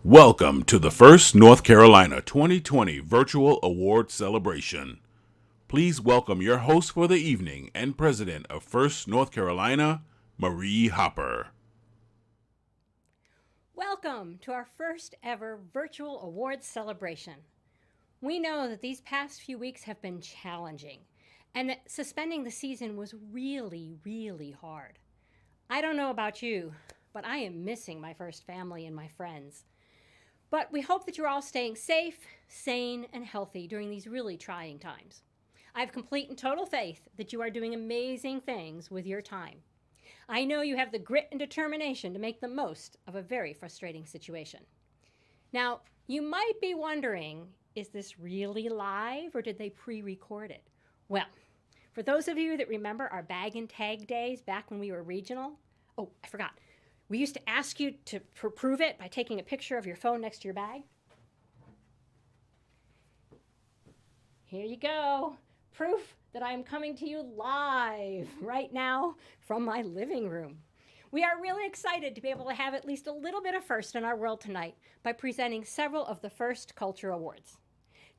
Welcome to the First North Carolina 2020 Virtual Award Celebration. Please welcome your host for the evening and president of First North Carolina, Marie Hopper. Welcome to our first ever virtual awards celebration. We know that these past few weeks have been challenging and that suspending the season was really hard. I don't know about you, but I am missing my first family and my friends. But we hope that you're all staying safe, sane, and healthy during these really trying times. I have complete and total faith that you are doing amazing things with your time. I know you have the grit and determination to make the most of a very frustrating situation. Now, you might be wondering, is this really live or did they pre-record it? Well, for those of you that remember our bag and tag days back when we were regional, oh, I forgot. We used to ask you to prove it by taking a picture of your phone next to your bag. Here you go. Proof that I am coming to you live right now from my living room. We are really excited to be able to have at least a little bit of first in our world tonight by presenting several of the First Culture Awards.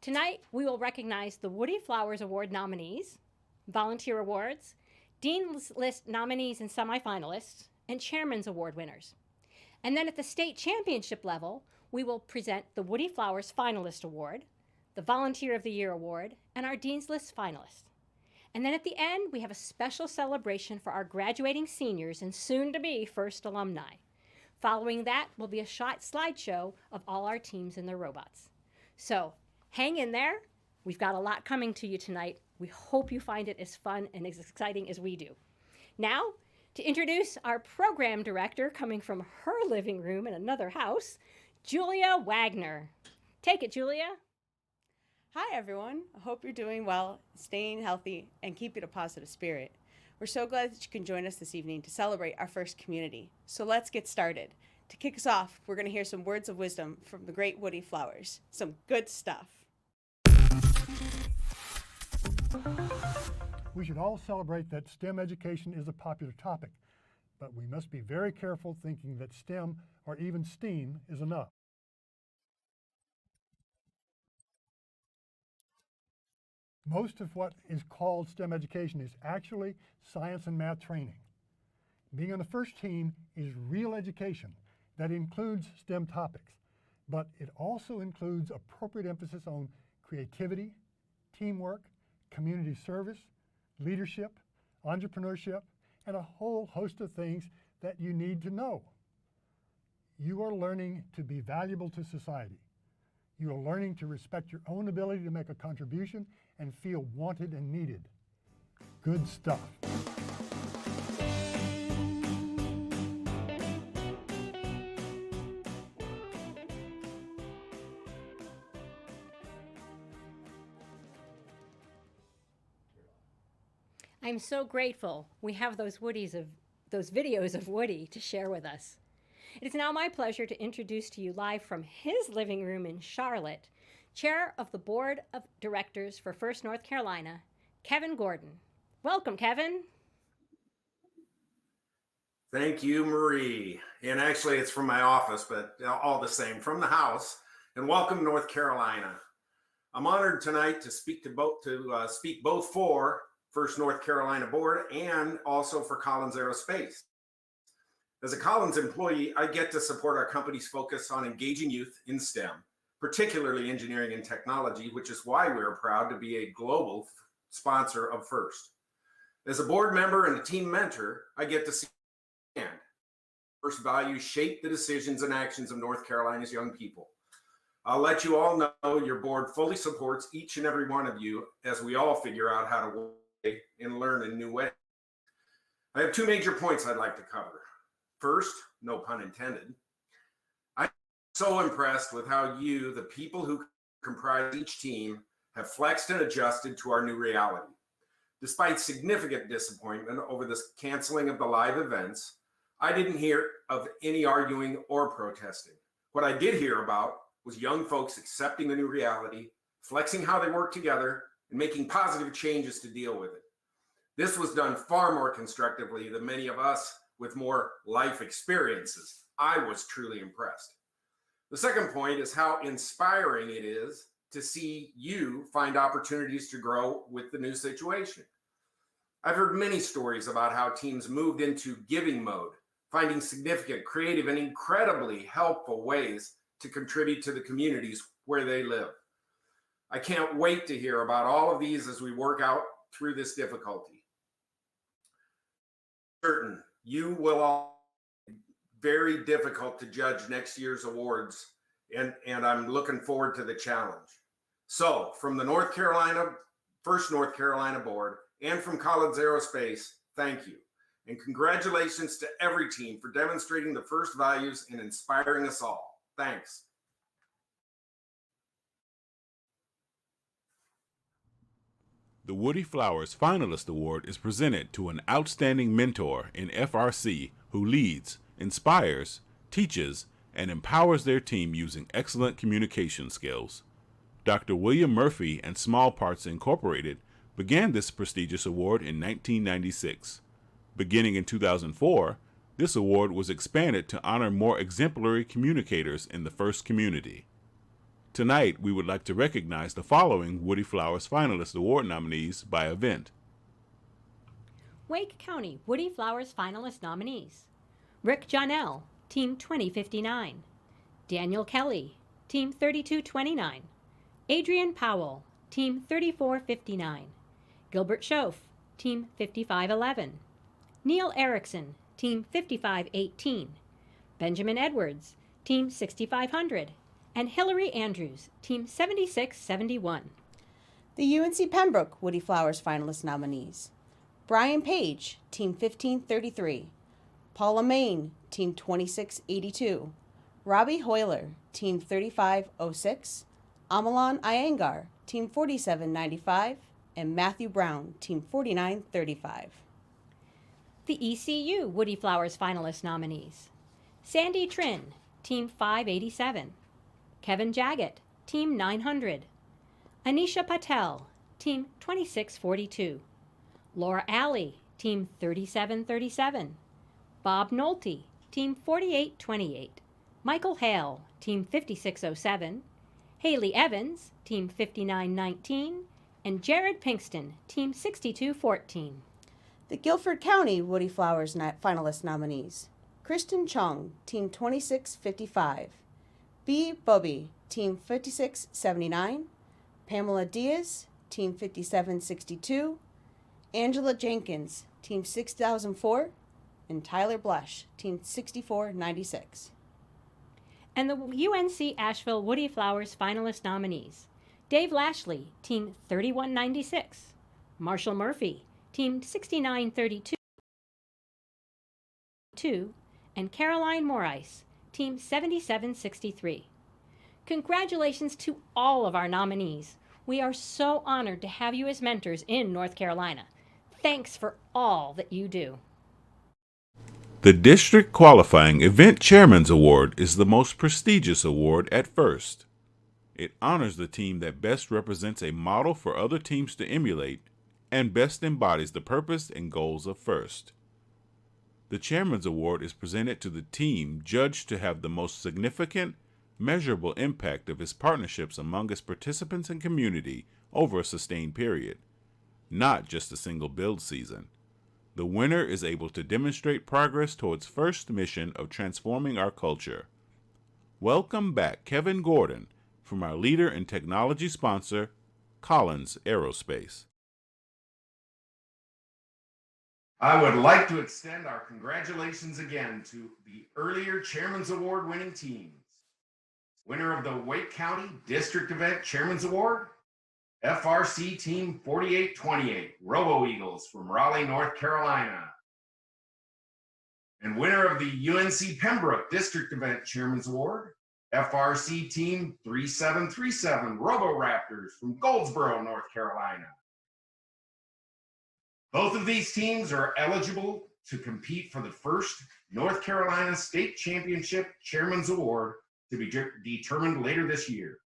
Tonight, we will recognize the Woody Flowers Award nominees, volunteer awards, Dean's List nominees and semifinalists, and Chairman's Award winners. And then at the state championship level, we will present the Woody Flowers Finalist Award, the Volunteer of the Year Award, and our Dean's List finalists. And then at the end, we have a special celebration for our graduating seniors and soon-to-be first alumni. Following that will be a short slideshow of all our teams and their robots. So hang in there. We've got a lot coming to you tonight. We hope you find it as fun and as exciting as we do. Now, to introduce our program director coming from her living room in another house, Julia Wagner. Take it, Julia. Hi, everyone. I hope you're doing well, staying healthy, and keeping a positive spirit. We're so glad that you can join us this evening to celebrate our first community. So let's get started. To kick us off, we're going to hear some words of wisdom from the great Woody Flowers. Some good stuff. We should all celebrate that STEM education is a popular topic, but we must be very careful thinking that STEM or even STEAM is enough. Most of what is called STEM education is actually science and math training. Being on the first team is real education that includes STEM topics, but it also includes appropriate emphasis on creativity, teamwork, community service, leadership, entrepreneurship, and a whole host of things that you need to know. You are learning to be valuable to society. You are learning to respect your own ability to make a contribution and feel wanted and needed. Good stuff. I'm so grateful we have those videos of Woody to share with us. It is now my pleasure to introduce to you live from his living room in Charlotte, Chair of the Board of Directors for First North Carolina, Kevin Gordon. Welcome, Kevin. Thank you, Marie. And actually, it's from my office, but all the same, from the house. And welcome, North Carolina. I'm honored tonight to speak both for First North Carolina Board and also for Collins Aerospace. As a Collins employee, I get to support our company's focus on engaging youth in STEM, particularly engineering and technology, which is why we're proud to be a global sponsor of FIRST. As a board member and a team mentor, I get to see FIRST values shape the decisions and actions of North Carolina's young people. I'll let you all know your board fully supports each and every one of you as we all figure out how to work and learn in new ways. I have two major points I'd like to cover. First, no pun intended, I'm so impressed with how you, the people who comprise each team, have flexed and adjusted to our new reality. Despite significant disappointment over the canceling of the live events, I didn't hear of any arguing or protesting. What I did hear about was young folks accepting the new reality, flexing how they work together, and making positive changes to deal with it. This was done far more constructively than many of us with more life experiences. I was truly impressed. The second point is how inspiring it is to see you find opportunities to grow with the new situation. I've heard many stories about how teams moved into giving mode, finding significant, creative, and incredibly helpful ways to contribute to the communities where they live. I can't wait to hear about all of these as we work out through this difficulty. Certain you will all very difficult to judge next year's awards, and I'm looking forward to the challenge. So from the First North Carolina Board and from Collins Aerospace, thank you. And congratulations to every team for demonstrating the first values and inspiring us all. Thanks. The Woody Flowers Finalist Award is presented to an outstanding mentor in FRC who leads, inspires, teaches, and empowers their team using excellent communication skills. Dr. William Murphy and Small Parts Incorporated began this prestigious award in 1996. Beginning in 2004, this award was expanded to honor more exemplary communicators in the FIRST community. Tonight, we would like to recognize the following Woody Flowers Finalist Award nominees by event. Wake County Woody Flowers Finalist nominees: Rick Jonell, Team 2059; Daniel Kelly, Team 3229; Adrian Powell, Team 3459; Gilbert Schoaf, Team 5511; Neil Erickson, Team 5518; Benjamin Edwards, Team 6500; and Hillary Andrews, Team 7671. The UNC Pembroke Woody Flowers Finalist nominees: Brian Page, Team 1533; Paula Main, Team 2682; Robbie Hoyler, Team 3506; Amalan Iyengar, Team 4795; and Matthew Brown, Team 4935. The ECU Woody Flowers Finalist nominees: Sandy Trin, Team 587; Kevin Jaggett, Team 900; Anisha Patel, Team 2642; Laura Alley, Team 3737; Bob Nolte, Team 4828; Michael Hale, Team 5607; Haley Evans, Team 5919; and Jared Pinkston, Team 6214. The Guilford County Woody Flowers Finalist nominees: Kristen Chung, Team 2655; B. Bubby, Team 5679; Pamela Diaz, Team 5762; Angela Jenkins, Team 6004; and Tyler Blush, Team 6496. And the UNC Asheville Woody Flowers Finalist nominees: Dave Lashley, Team 3196; Marshall Murphy, Team 6932; and Caroline Morice, Team 7763. Congratulations to all of our nominees. We are so honored to have you as mentors in North Carolina. Thanks for all that you do. The District Qualifying Event Chairman's Award is the most prestigious award at FIRST. It honors the team that best represents a model for other teams to emulate and best embodies the purpose and goals of FIRST. The Chairman's Award is presented to the team judged to have the most significant, measurable impact of its partnerships among its participants and community over a sustained period, not just a single build season. The winner is able to demonstrate progress towards FIRST mission of transforming our culture. Welcome back Kevin Gordon from our leader and technology sponsor, Collins Aerospace. I would like to extend our congratulations again to the earlier Chairman's Award winning teams. Winner of the Wake County District Event Chairman's Award, FRC Team 4828, Robo Eagles from Raleigh, North Carolina. And winner of the UNC Pembroke District Event Chairman's Award, FRC Team 3737, Robo Raptors from Goldsboro, North Carolina. Both of these teams are eligible to compete for the first North Carolina State Championship Chairman's Award to be determined later this year.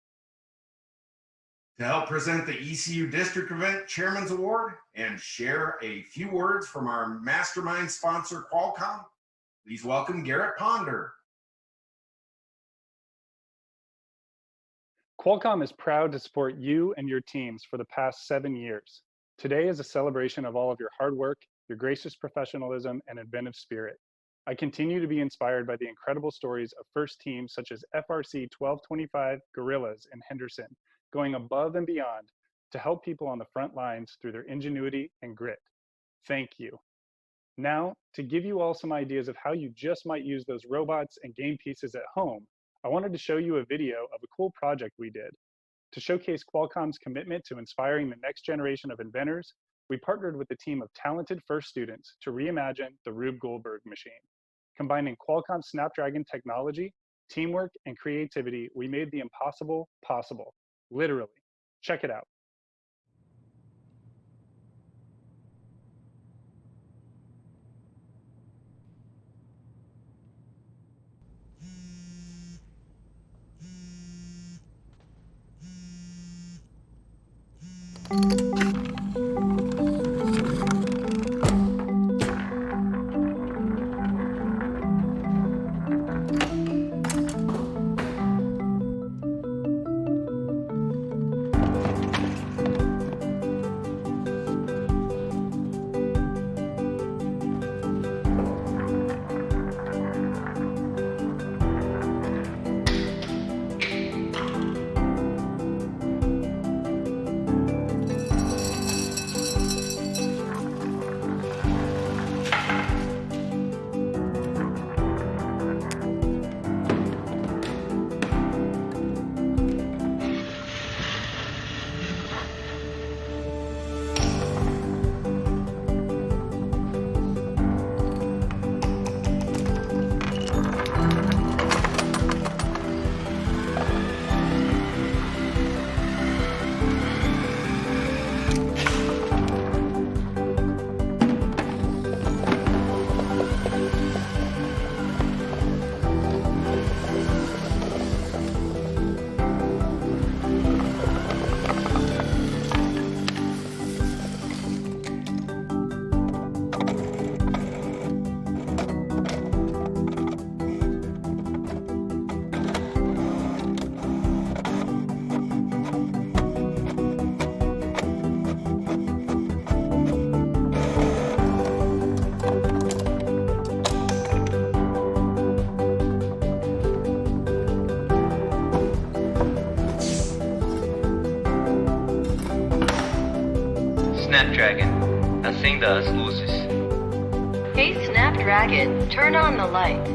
To help present the ECU District Event Chairman's Award and share a few words from our mastermind sponsor, Qualcomm, please welcome Garrett Ponder. Qualcomm is proud to support you and your teams for the past 7 years. Today is a celebration of all of your hard work, your gracious professionalism, and inventive spirit. I continue to be inspired by the incredible stories of first teams such as FRC 1225 Gorillas in Henderson, going above and beyond to help people on the front lines through their ingenuity and grit. Thank you. Now, to give you all some ideas of how you just might use those robots and game pieces at home, I wanted to show you a video of a cool project we did. To showcase Qualcomm's commitment to inspiring the next generation of inventors, we partnered with a team of talented FIRST students to reimagine the Rube Goldberg machine. Combining Qualcomm Snapdragon technology, teamwork, and creativity, we made the impossible possible, literally. Check it out. Snapdragon, acenda as luzes. Hey Snapdragon, turn on the light.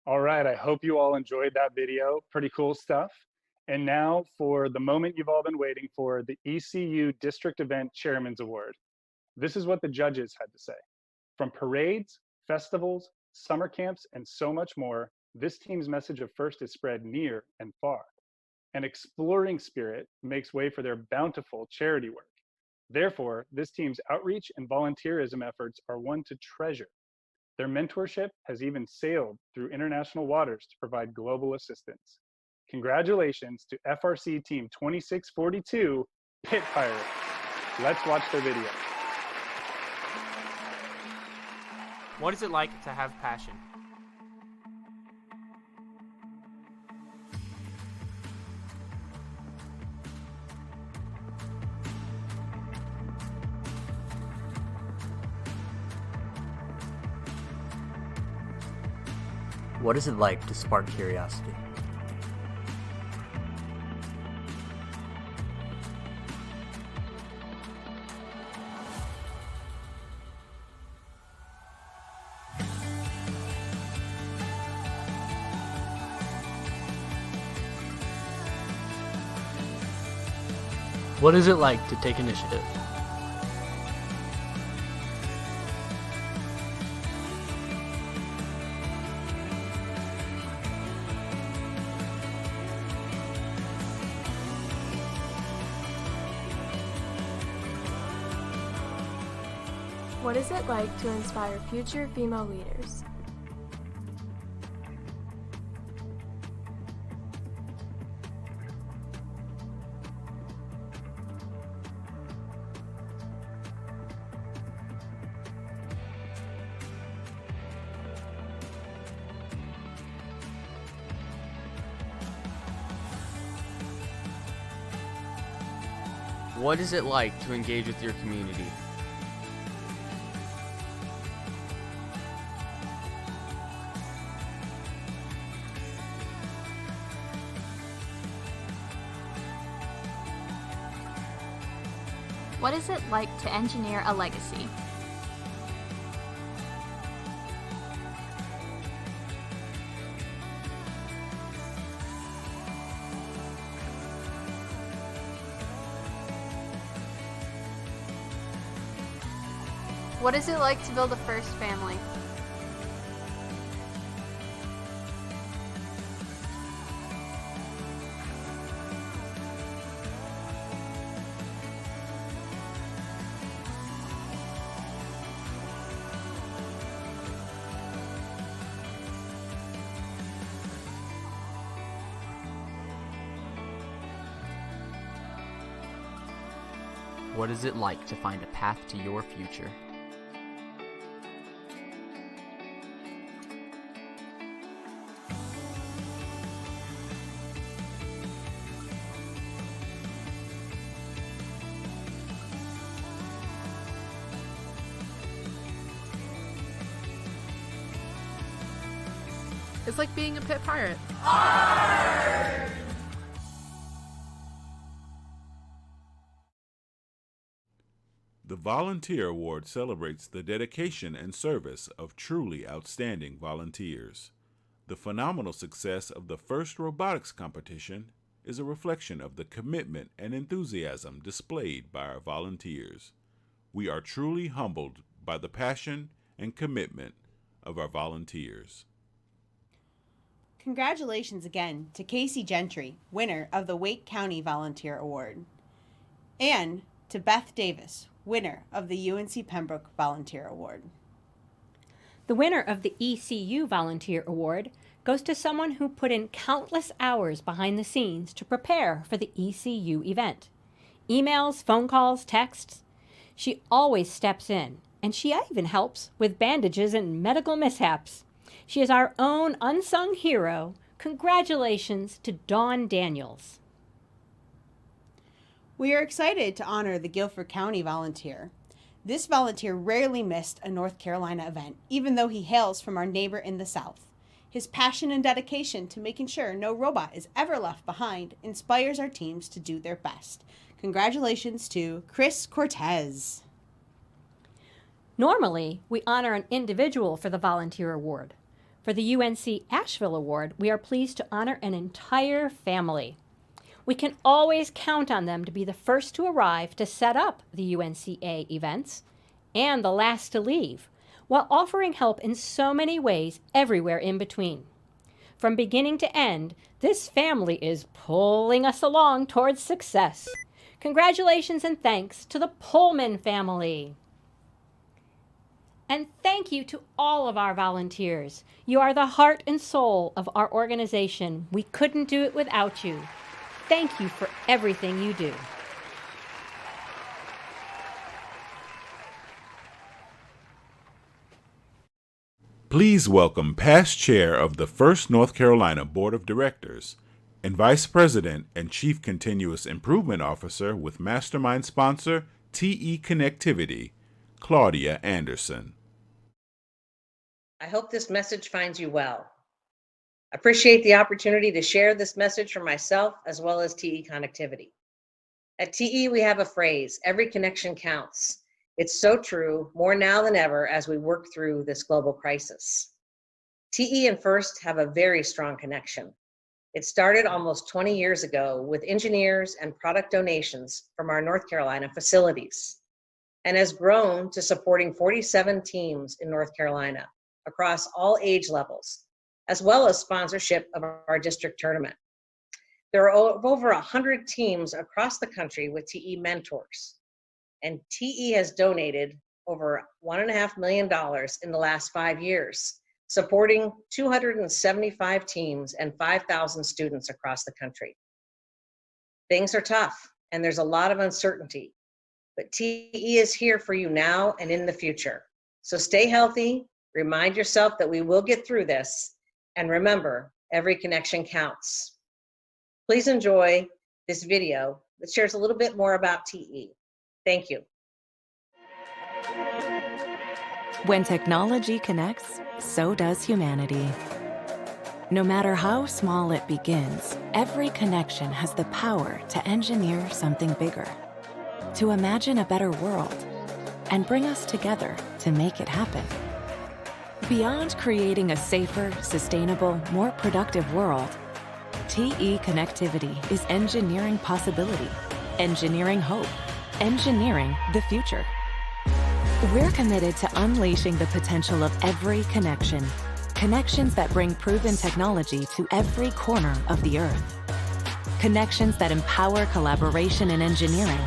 All right, I hope you all enjoyed that video. Pretty cool stuff. And now for the moment you've all been waiting for, the ECU District Event Chairman's Award. This is what the judges had to say. From parades, festivals, summer camps, and so much more, this team's message of FIRST is spread near and far. An exploring spirit makes way for their bountiful charity work. Therefore, this team's outreach and volunteerism efforts are one to treasure. Their mentorship has even sailed through international waters to provide global assistance. Congratulations to FRC Team 2642, Pit Pirate. Let's watch their video. What is it like to have passion? What is it like to spark curiosity? What is it like to take initiative? What is it like to inspire future female leaders? What is it like to engage with your community? What is it like to engineer a legacy? What is it like to build a first family? What is it like to find a path to your future? It's like being a pit pirate. The Volunteer Award celebrates the dedication and service of truly outstanding volunteers. The phenomenal success of the first robotics competition is a reflection of the commitment and enthusiasm displayed by our volunteers. We are truly humbled by the passion and commitment of our volunteers. Congratulations again to Casey Gentry, winner of the Wake County Volunteer Award, and to Beth Davis, winner of the UNC Pembroke Volunteer Award. The winner of the ECU Volunteer Award goes to someone who put in countless hours behind the scenes to prepare for the ECU event. Emails, phone calls, texts. She always steps in, and she even helps with bandages and medical mishaps. She is our own unsung hero. Congratulations to Dawn Daniels. We are excited to honor the Guilford County volunteer. This volunteer rarely missed a North Carolina event, even though he hails from our neighbor in the South. His passion and dedication to making sure no robot is ever left behind inspires our teams to do their best. Congratulations to Chris Cortez. Normally, we honor an individual for the volunteer award. For the UNC Asheville Award, we are pleased to honor an entire family. We can always count on them to be the first to arrive to set up the UNCA events and the last to leave, while offering help in so many ways everywhere in between. From beginning to end, this family is pulling us along towards success. Congratulations and thanks to the Pullman family. And thank you to all of our volunteers. You are the heart and soul of our organization. We couldn't do it without you. Thank you for everything you do. Please welcome past chair of the First North Carolina Board of Directors and Vice President and Chief Continuous Improvement Officer with Mastermind sponsor TE Connectivity, Claudia Anderson. I hope this message finds you well. I appreciate the opportunity to share this message for myself as well as TE Connectivity. At TE, we have a phrase, every connection counts. It's so true, more now than ever as we work through this global crisis. TE and First have a very strong connection. It started almost 20 years ago with engineers and product donations from our North Carolina facilities, and has grown to supporting 47 teams in North Carolina across all age levels, as well as sponsorship of our district tournament. There are over 100 teams across the country with TE mentors, and TE has donated over $1.5 million in the last 5 years, supporting 275 teams and 5,000 students across the country. Things are tough, and there's a lot of uncertainty, but TE is here for you now and in the future. So stay healthy, remind yourself that we will get through this, and remember, every connection counts. Please enjoy this video that shares a little bit more about TE. Thank you. When technology connects, so does humanity. No matter how small it begins, every connection has the power to engineer something bigger, to imagine a better world, and bring us together to make it happen. Beyond creating a safer, sustainable, more productive world, TE Connectivity is engineering possibility, engineering hope, engineering the future. We're committed to unleashing the potential of every connection. Connections that bring proven technology to every corner of the Earth. Connections that empower collaboration in engineering.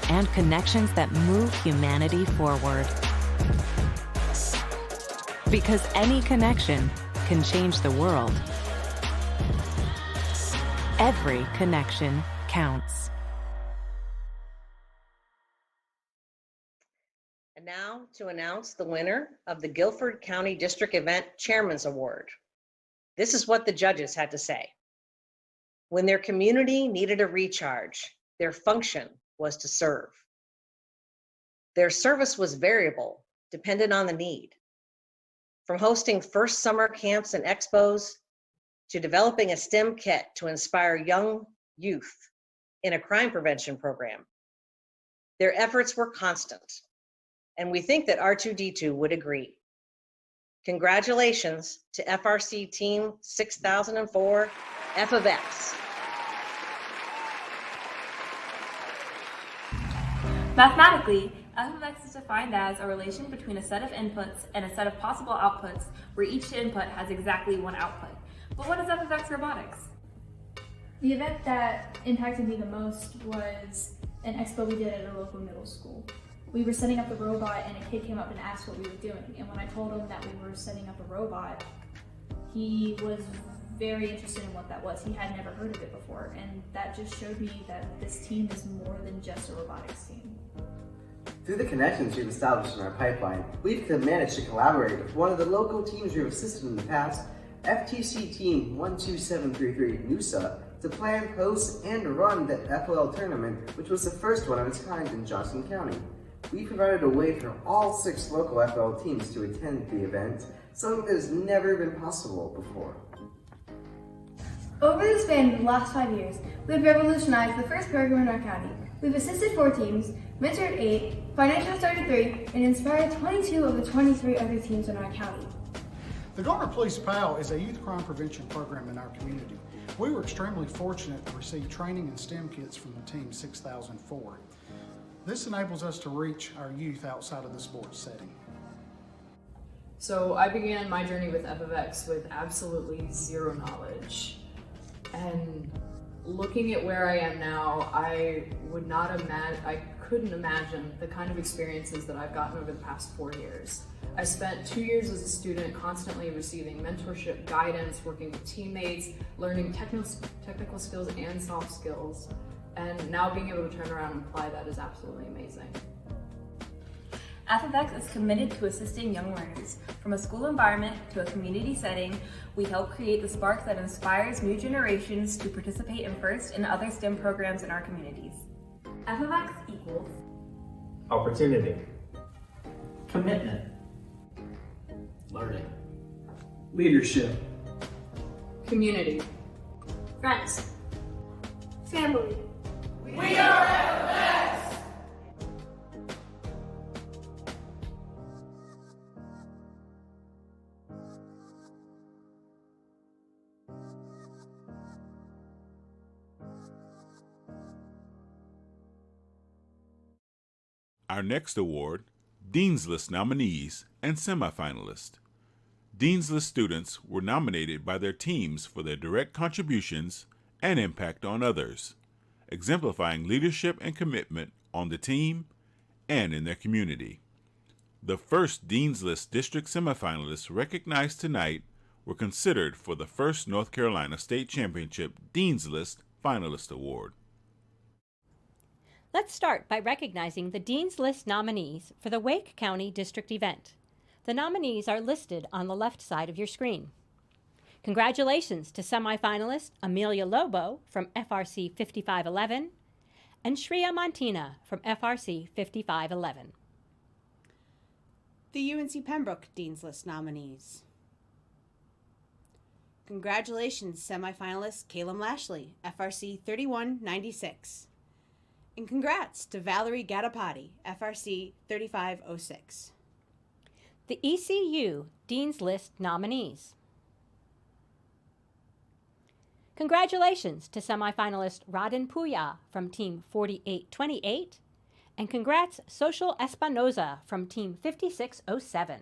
And connections that move humanity forward. Because any connection can change the world. Every connection counts. And now to announce the winner of the Guilford County District Event Chairman's Award. This is what the judges had to say. When their community needed a recharge, their function was to serve. Their service was variable, dependent on the need. From hosting first summer camps and expos, to developing a STEM kit to inspire young youth in a crime prevention program. Their efforts were constant, and we think that R2D2 would agree. Congratulations to FRC Team 6004 F of X. Mathematically, f of x is defined as a relation between a set of inputs and a set of possible outputs where each input has exactly one output. But what is f of x robotics? The event that impacted me the most was an expo we did at a local middle school. We were setting up a robot and a kid came up and asked what we were doing. And when I told him that we were setting up a robot, he was very interested in what that was. He had never heard of it before. And that just showed me that this team is more than just a robotics team. Through the connections we've established in our pipeline, we've managed to collaborate with one of the local teams we've assisted in the past, FTC Team 12733 NUSA, to plan, host, and run the FOL tournament, which was the first one of its kind in Johnson County. We provided a way for all 6 local FOL teams to attend the event, something that has never been possible before. Over the span of the last 5 years, we've revolutionized the first program in our county. We've assisted 4 teams, mentored 8, financially started 3, and inspired 22 of the 23 other teams in our county. The Garner Police PAL is a youth crime prevention program in our community. We were extremely fortunate to receive training and STEM kits from the Team 6004. This enables us to reach our youth outside of the sports setting. So I began my journey with f of x with absolutely zero knowledge. And looking at where I am now, I couldn't imagine the kind of experiences that I've gotten over the past 4 years. I spent 2 years as a student constantly receiving mentorship, guidance, working with teammates, learning technical skills and soft skills. And now being able to turn around and apply that is absolutely amazing. f of x is committed to assisting young learners. From a school environment to a community setting, we help create the spark that inspires new generations to participate in FIRST and other STEM programs in our communities. f of x equals opportunity, commitment, learning, leadership, community, friends, family. We are FX! Our next award, Dean's List nominees and semifinalists. Dean's List students were nominated by their teams for their direct contributions and impact on others, exemplifying leadership and commitment on the team and in their community. The first Dean's List district semifinalists recognized tonight were considered for the first North Carolina State Championship Dean's List Finalist Award. Let's start by recognizing the Dean's List nominees for the Wake County District event. The nominees are listed on the left side of your screen. Congratulations to semifinalist Amelia Lobo from FRC 5511 and Shreya Montina from FRC 5511. The UNC Pembroke Dean's List nominees. Congratulations, semifinalist Caleb Lashley, FRC 3196. And congrats to Valerie Gattapati, FRC 3506. The ECU Dean's List nominees. Congratulations to semifinalist Radin Puya from Team 4828, and congrats Social Espinoza from Team 5607.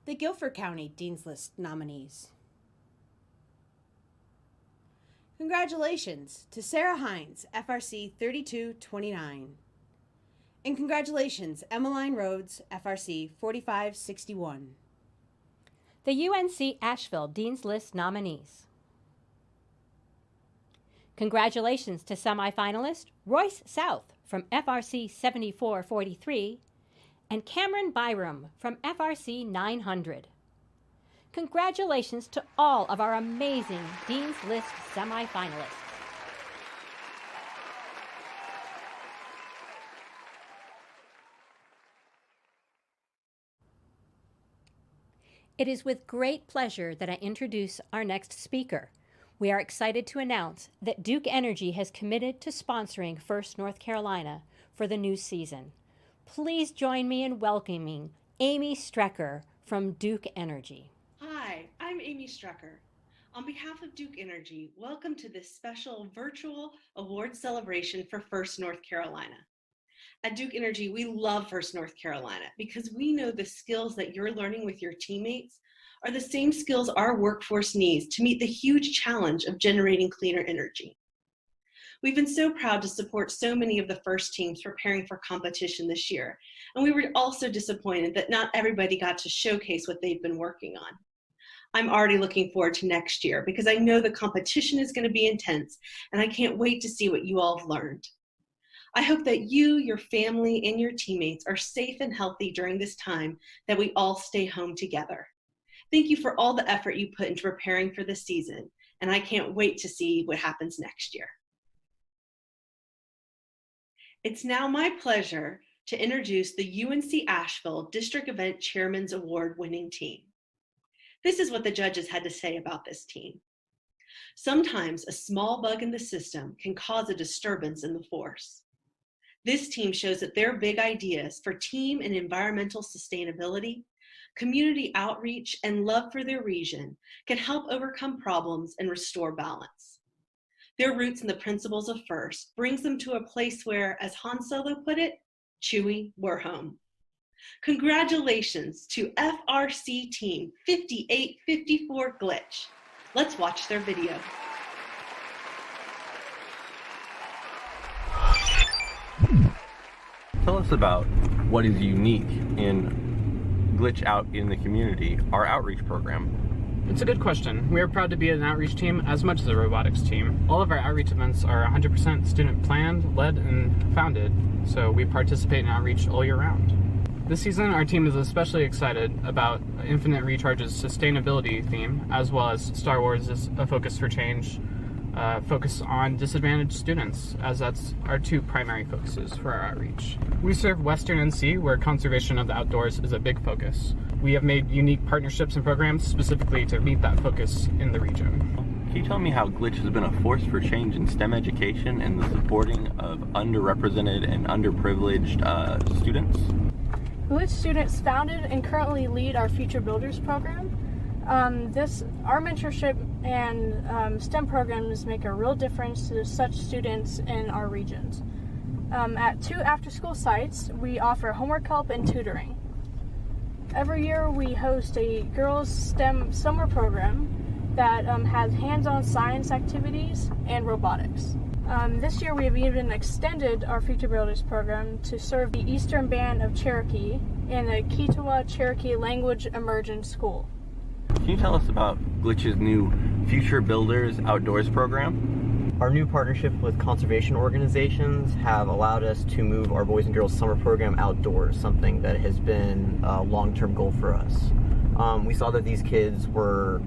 The Guilford County Dean's List nominees. Congratulations to Sarah Hines, FRC 3229. And congratulations, Emmeline Rhodes, FRC 4561. The UNC Asheville Dean's List nominees. Congratulations to semifinalist Royce South from FRC 7443 and Cameron Byram from FRC 900. Congratulations to all of our amazing Dean's List semifinalists. It is with great pleasure that I introduce our next speaker. We are excited to announce that Duke Energy has committed to sponsoring First North Carolina for the new season. Please join me in welcoming Amy Strecker from Duke Energy. Hi, I'm Amy Strecker. On behalf of Duke Energy, welcome to this special virtual award celebration for First North Carolina. At Duke Energy, we love First North Carolina because we know the skills that you're learning with your teammates are the same skills our workforce needs to meet the huge challenge of generating cleaner energy. We've been so proud to support so many of the first teams preparing for competition this year, and we were also disappointed that not everybody got to showcase what they've been working on. I'm already looking forward to next year because I know the competition is going to be intense, and I can't wait to see what you all have learned. I hope that you, your family, and your teammates are safe and healthy during this time that we all stay home together. Thank you for all the effort you put into preparing for this season, and I can't wait to see what happens next year. It's now my pleasure to introduce the UNC Asheville District Event Chairman's Award winning team. This is what the judges had to say about this team. Sometimes a small bug in the system can cause a disturbance in the force. This team shows that their big ideas for team and environmental sustainability, community outreach, and love for their region can help overcome problems and restore balance. Their roots in the principles of FIRST brings them to a place where, as Han Solo put it, Chewie, we're home. Congratulations to FRC Team 5854 Glitch. Let's watch their video. Tell us about what is unique in Glitch out in the community, our outreach program. It's a good question. We are proud to be an outreach team as much as a robotics team. All of our outreach events are 100% student planned, led, and founded, so we participate in outreach all year round. This season, our team is especially excited about Infinite Recharge's sustainability theme, as well as Star Wars is a focus for change, focus on disadvantaged students, as that's our two primary focuses for our outreach. We serve Western NC, where conservation of the outdoors is a big focus. We have made unique partnerships and programs specifically to meet that focus in the region. Can you tell me how Glitch has been a force for change in STEM education and the supporting of underrepresented and underprivileged students? Glitch students founded and currently lead our Future Builders program. Our mentorship and STEM programs make a real difference to such students in our regions. At 2 after-school sites, we offer homework help and tutoring. Every year we host a girls' STEM summer program that has hands-on science activities and robotics. This year we have even extended our Future Builders program to serve the Eastern Band of Cherokee and the Kituwa Cherokee Language Immersion School. Can you tell us about Glitch's new Future Builders Outdoors program? Our new partnership with conservation organizations have allowed us to move our Boys and Girls Summer Program outdoors, something that has been a long-term goal for us. We saw that these kids were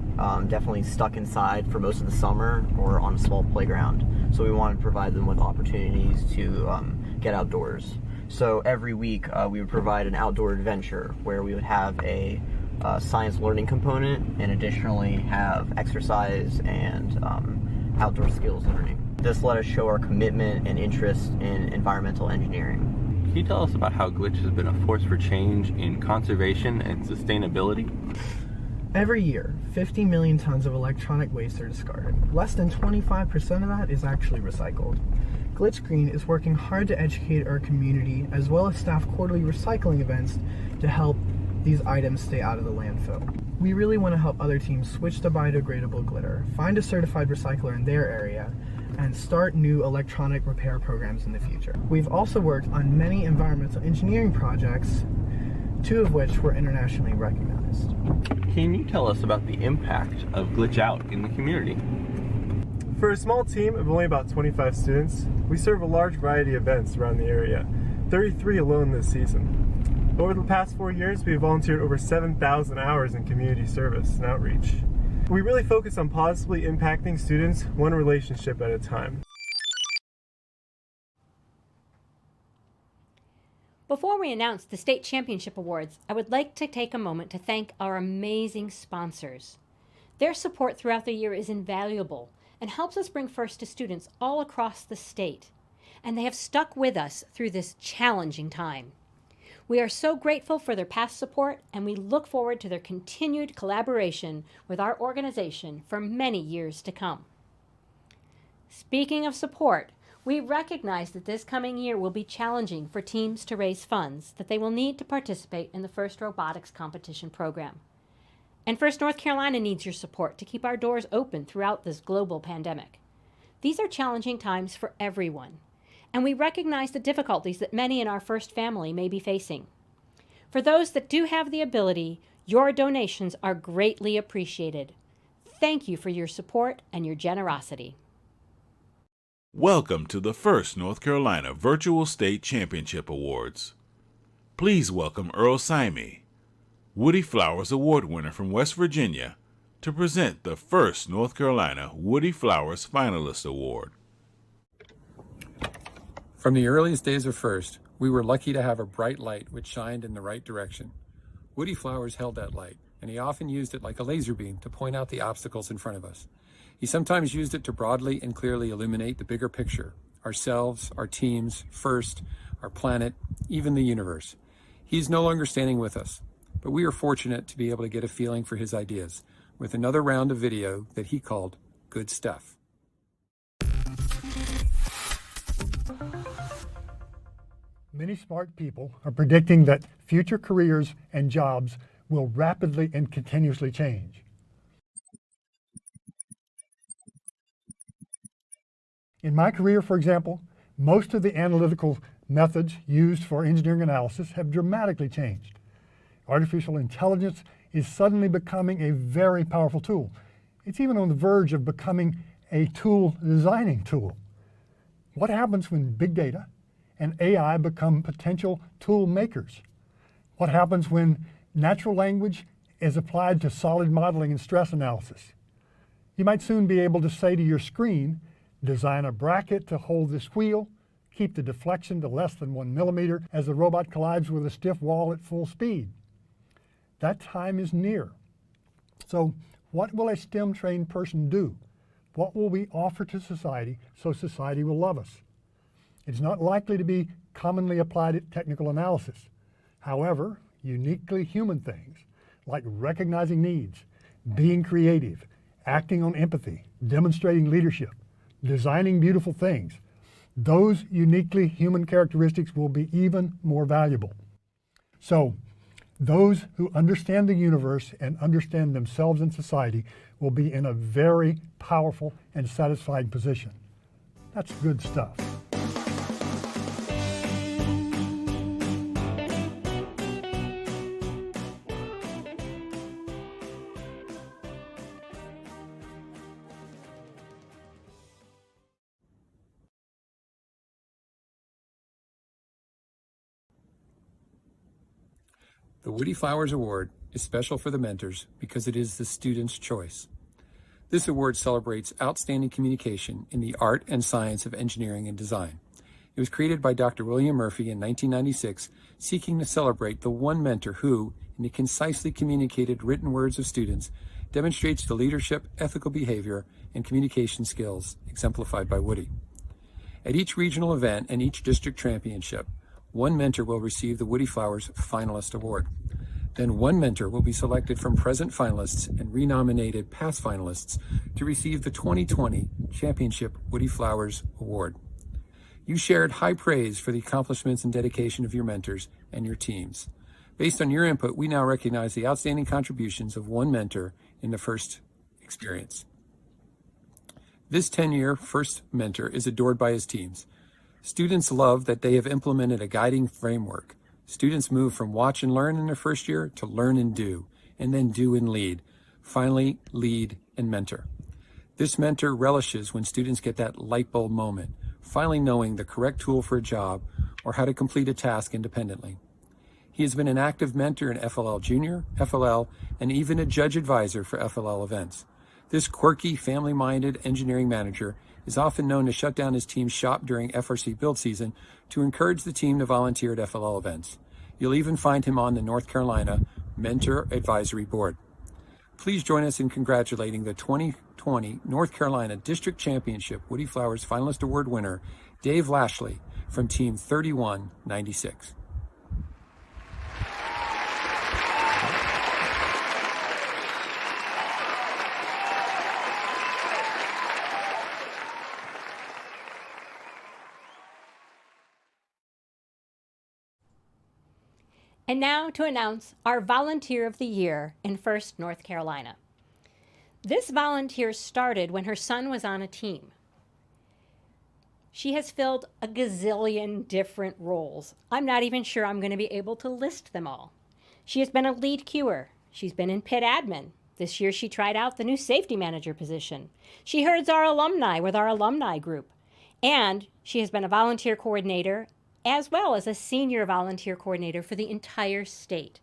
definitely stuck inside for most of the summer or on a small playground, so we wanted to provide them with opportunities to get outdoors. So every week we would provide an outdoor adventure where we would have a science learning component and additionally have exercise and outdoor skills learning. This let us show our commitment and interest in environmental engineering. Can you tell us about how Glitch has been a force for change in conservation and sustainability? Every year, 50 million tons of electronic waste are discarded. Less than 25% of that is actually recycled. Glitch Green is working hard to educate our community as well as staff quarterly recycling events to help these items stay out of the landfill. We really want to help other teams switch to biodegradable glitter, find a certified recycler in their area, and start new electronic repair programs in the future. We've also worked on many environmental engineering projects, 2 of which were internationally recognized. Can you tell us about the impact of Glitch Out in the community? For a small team of only about 25 students, we serve a large variety of events around the area, 33 alone this season. Over the past 4 years, we have volunteered over 7,000 hours in community service and outreach. We really focus on positively impacting students one relationship at a time. Before we announce the State Championship Awards, I would like to take a moment to thank our amazing sponsors. Their support throughout the year is invaluable and helps us bring FIRST to students all across the state. And they have stuck with us through this challenging time. We are so grateful for their past support, and we look forward to their continued collaboration with our organization for many years to come. Speaking of support, we recognize that this coming year will be challenging for teams to raise funds that they will need to participate in the FIRST Robotics Competition program. And FIRST North Carolina needs your support to keep our doors open throughout this global pandemic. These are challenging times for everyone, and we recognize the difficulties that many in our FIRST family may be facing. For those that do have the ability, your donations are greatly appreciated. Thank you for your support and your generosity. Welcome to the FIRST North Carolina Virtual State Championship Awards. Please welcome Earl Simey, Woody Flowers Award winner from West Virginia, to present the FIRST North Carolina Woody Flowers Finalist Award. From the earliest days of FIRST, we were lucky to have a bright light which shined in the right direction. Woody Flowers held that light, and he often used it like a laser beam to point out the obstacles in front of us. He sometimes used it to broadly and clearly illuminate the bigger picture, ourselves, our teams, FIRST, our planet, even the universe. He's no longer standing with us, but we are fortunate to be able to get a feeling for his ideas with another round of video that he called Good Stuff. Many smart people are predicting that future careers and jobs will rapidly and continuously change. In my career, for example, most of the analytical methods used for engineering analysis have dramatically changed. Artificial intelligence is suddenly becoming a very powerful tool. It's even on the verge of becoming a tool designing tool. What happens when big data and AI become potential tool makers? What happens when natural language is applied to solid modeling and stress analysis? You might soon be able to say to your screen, design a bracket to hold this wheel, keep the deflection to less than 1 millimeter as the robot collides with a stiff wall at full speed. That time is near. So what will a STEM-trained person do? What will we offer to society so society will love us? It's not likely to be commonly applied technical analysis. However, uniquely human things like recognizing needs, being creative, acting on empathy, demonstrating leadership, designing beautiful things, those uniquely human characteristics will be even more valuable. So, those who understand the universe and understand themselves and society will be in a very powerful and satisfied position. That's good stuff. The Woody Flowers Award is special for the mentors because it is the student's choice. This award celebrates outstanding communication in the art and science of engineering and design. It was created by Dr. William Murphy in 1996, seeking to celebrate the one mentor who, in the concisely communicated written words of students, demonstrates the leadership, ethical behavior, and communication skills exemplified by Woody. At each regional event and each district championship, one mentor will receive the Woody Flowers Finalist Award. Then one mentor will be selected from present finalists and renominated past finalists to receive the 2020 Championship Woody Flowers Award. You shared high praise for the accomplishments and dedication of your mentors and your teams. Based on your input, we now recognize the outstanding contributions of one mentor in the first experience. This 10-year first mentor is adored by his teams. Students love that they have implemented a guiding framework. Students move from watch and learn in their first year to learn and do, and then do and lead. Finally, lead and mentor. This mentor relishes when students get that light bulb moment, finally knowing the correct tool for a job or how to complete a task independently. He has been an active mentor in FLL Junior, FLL, and even a judge advisor for FLL events. This quirky, family-minded engineering manager is often known to shut down his team's shop during FRC build season to encourage the team to volunteer at FLL events. You'll even find him on the North Carolina Mentor Advisory Board. Please join us in congratulating the 2020 North Carolina District Championship Woody Flowers Finalist Award winner, Dave Lashley from Team 3196. And now to announce our Volunteer of the Year in First North Carolina. This volunteer started when her son was on a team. She has filled a gazillion different roles. I'm not even sure I'm going to be able to list them all. She has been a lead queuer. She's been in pit admin. This year she tried out the new safety manager position. She herds our alumni with our alumni group. And she has been a volunteer coordinator as well as a senior volunteer coordinator for the entire state.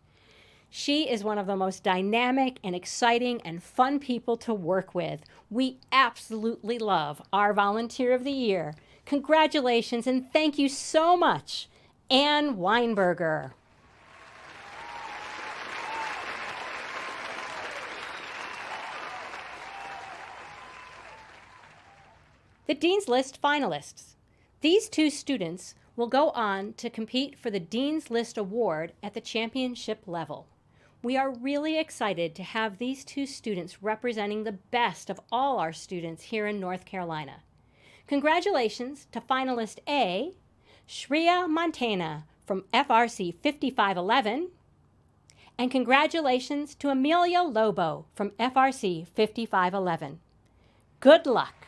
She is one of the most dynamic and exciting and fun people to work with. We absolutely love our Volunteer of the Year. Congratulations and thank you so much, Ann Weinberger. The Dean's List finalists. These two students will go on to compete for the Dean's List Award at the championship level. We are really excited to have these two students representing the best of all our students here in North Carolina. Congratulations to finalist A, Shreya Montana from FRC 5511, and congratulations to Amelia Lobo from FRC 5511. Good luck.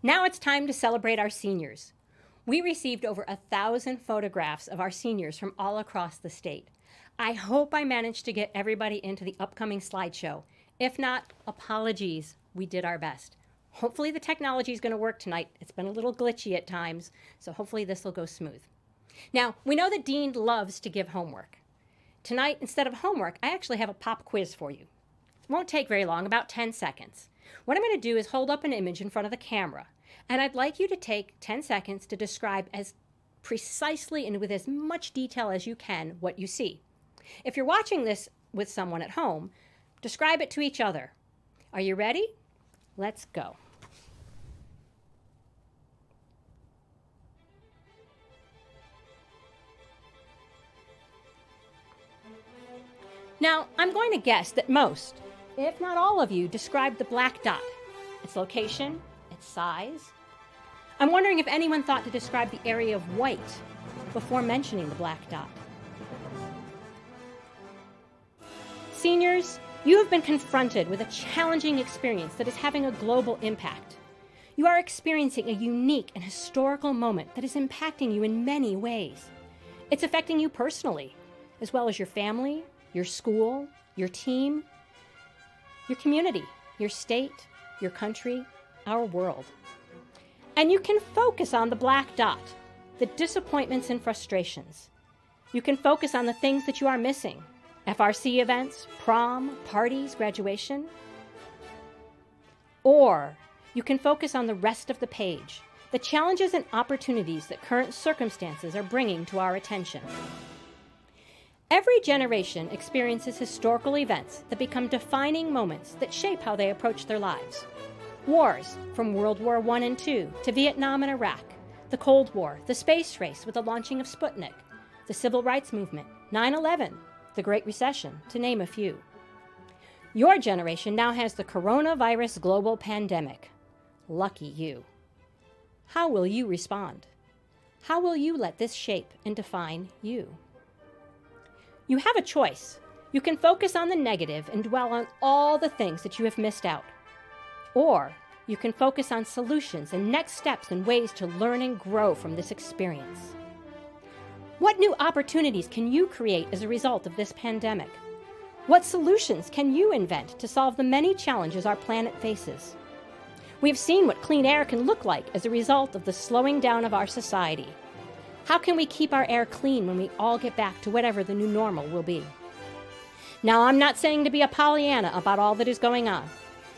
Now it's time to celebrate our seniors. We received over 1,000 photographs of our seniors from all across the state. I hope I managed to get everybody into the upcoming slideshow. If not, apologies, we did our best. Hopefully the technology is going to work tonight. It's been a little glitchy at times, so hopefully this will go smooth. Now, we know that Dean loves to give homework. Tonight, instead of homework, I actually have a pop quiz for you. It won't take very long, about 10 seconds. What I'm going to do is hold up an image in front of the camera, and I'd like you to take 10 seconds to describe as precisely and with as much detail as you can what you see. If you're watching this with someone at home, describe it to each other. Are you ready? Let's go. Now, I'm going to guess that most, if not all of you, described the black dot, its location, its size. I'm wondering if anyone thought to describe the area of white before mentioning the black dot. Seniors, you have been confronted with a challenging experience that is having a global impact. You are experiencing a unique and historical moment that is impacting you in many ways. It's affecting you personally, as well as your family, your school, your team, your community, your state, your country, our world. And you can focus on the black dot, the disappointments and frustrations. You can focus on the things that you are missing, FRC events, prom, parties, graduation. Or you can focus on the rest of the page, the challenges and opportunities that current circumstances are bringing to our attention. Every generation experiences historical events that become defining moments that shape how they approach their lives. Wars, from World War I and II to Vietnam and Iraq, the Cold War, the space race with the launching of Sputnik, the Civil Rights Movement, 9/11, the Great Recession, to name a few. Your generation now has the coronavirus global pandemic. Lucky you. How will you respond? How will you let this shape and define you? You have a choice. You can focus on the negative and dwell on all the things that you have missed out. Or you can focus on solutions and next steps and ways to learn and grow from this experience. What new opportunities can you create as a result of this pandemic? What solutions can you invent to solve the many challenges our planet faces? We have seen what clean air can look like as a result of the slowing down of our society. How can we keep our air clean when we all get back to whatever the new normal will be? Now, I'm not saying to be a Pollyanna about all that is going on.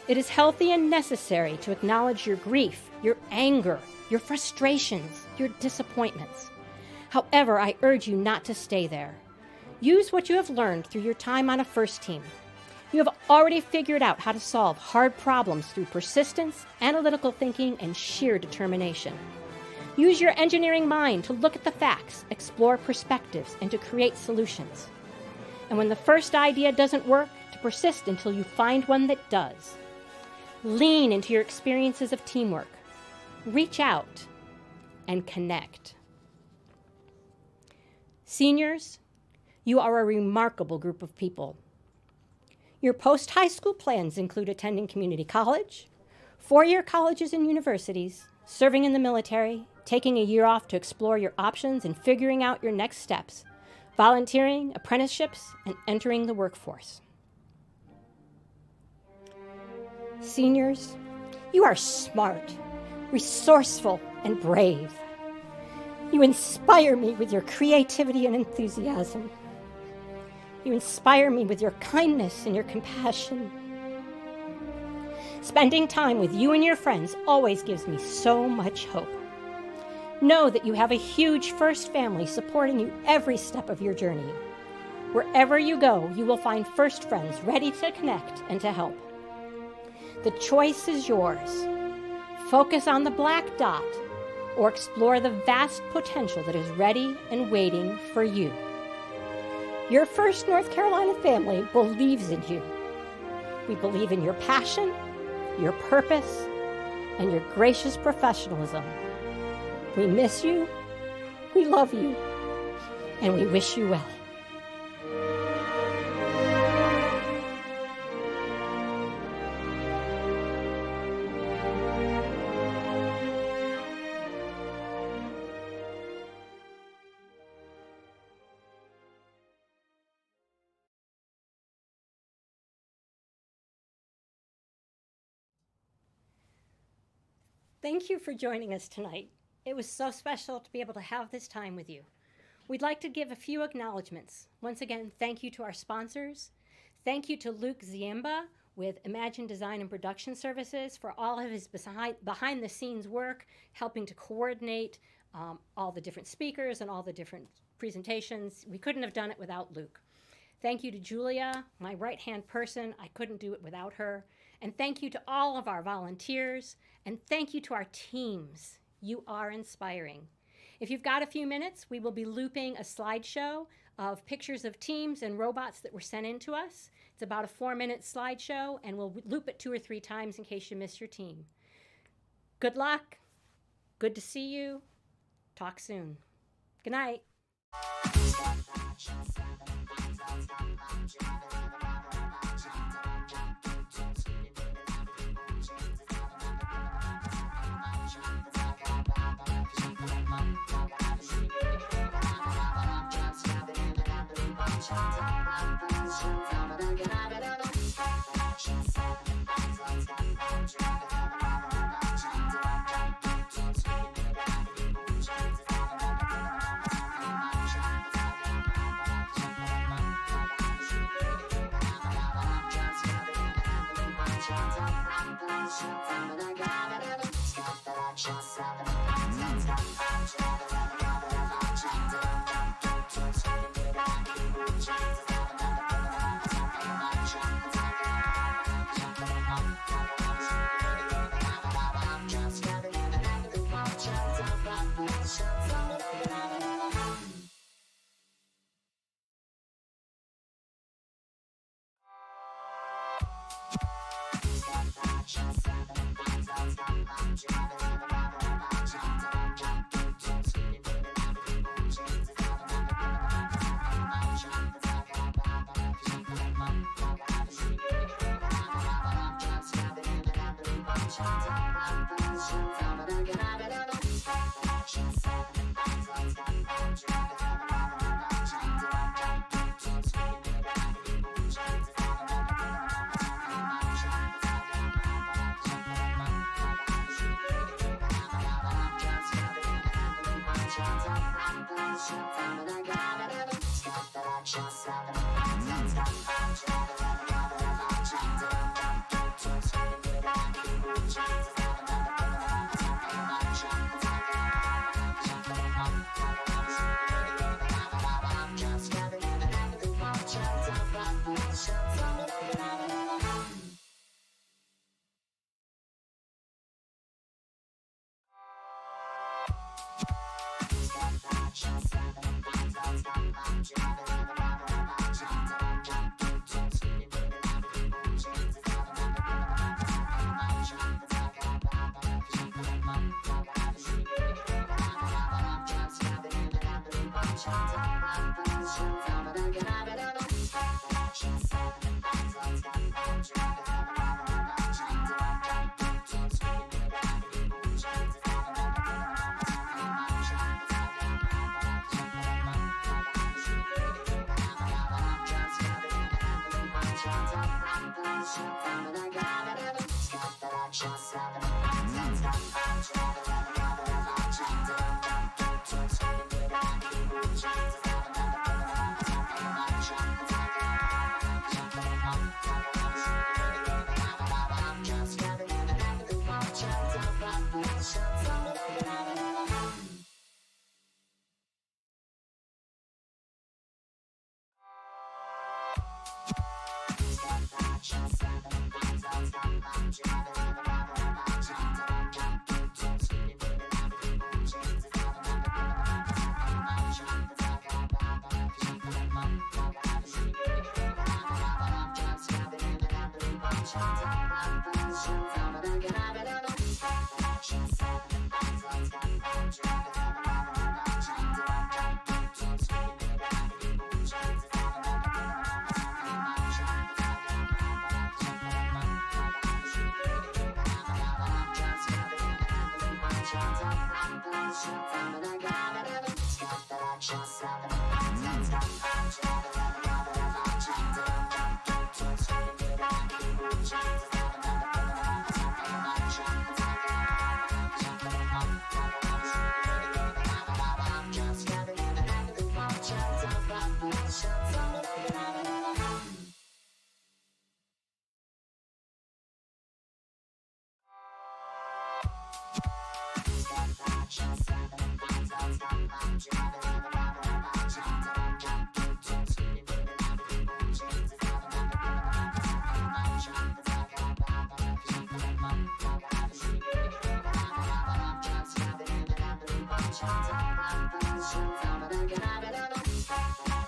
It is healthy and necessary to acknowledge your grief, your anger, your frustrations, your disappointments. However, I urge you not to stay there. Use what you have learned through your time on a FIRST team. You have already figured out how to solve hard problems through persistence, analytical thinking, and sheer determination. Use your engineering mind to look at the facts, explore perspectives, and to create solutions. And when the first idea doesn't work, to persist until you find one that does. Lean into your experiences of teamwork. Reach out and connect. Seniors, you are a remarkable group of people. Your post-high school plans include attending community college, four-year colleges and universities, serving in the military, taking a year off to explore your options and figuring out your next steps, volunteering, apprenticeships, and entering the workforce. Seniors, you are smart, resourceful, and brave. You inspire me with your creativity and enthusiasm. You inspire me with your kindness and your compassion. Spending time with you and your friends always gives me so much hope. Know that you have a huge FIRST family supporting you every step of your journey. Wherever you go, you will find FIRST friends ready to connect and to help. The choice is yours. Focus on the black dot or explore the vast potential that is ready and waiting for you. Your FIRST North Carolina family believes in you. We believe in your passion, your purpose, and your gracious professionalism. We miss you, we love you, and we wish you well. Thank you for joining us tonight. It was so special to be able to have this time with you. We'd like to give a few acknowledgments. Once again, thank you to our sponsors. Thank you to Luke Ziemba with Imagine Design and Production Services for all of his behind-the-scenes work, helping to coordinate all the different speakers and all the different presentations. We couldn't have done it without Luke. Thank you to Julia, my right-hand person. I couldn't do it without her. And thank you to all of our volunteers. And thank you to our teams. You are inspiring. If you've got a few minutes, we will be looping a slideshow of pictures of teams and robots that were sent in to us. It's about a 4-minute slideshow, and we'll loop it 2 or 3 times in case you miss your team. Good luck. Good to see you. Talk soon. Good night.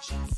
Action.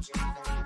Just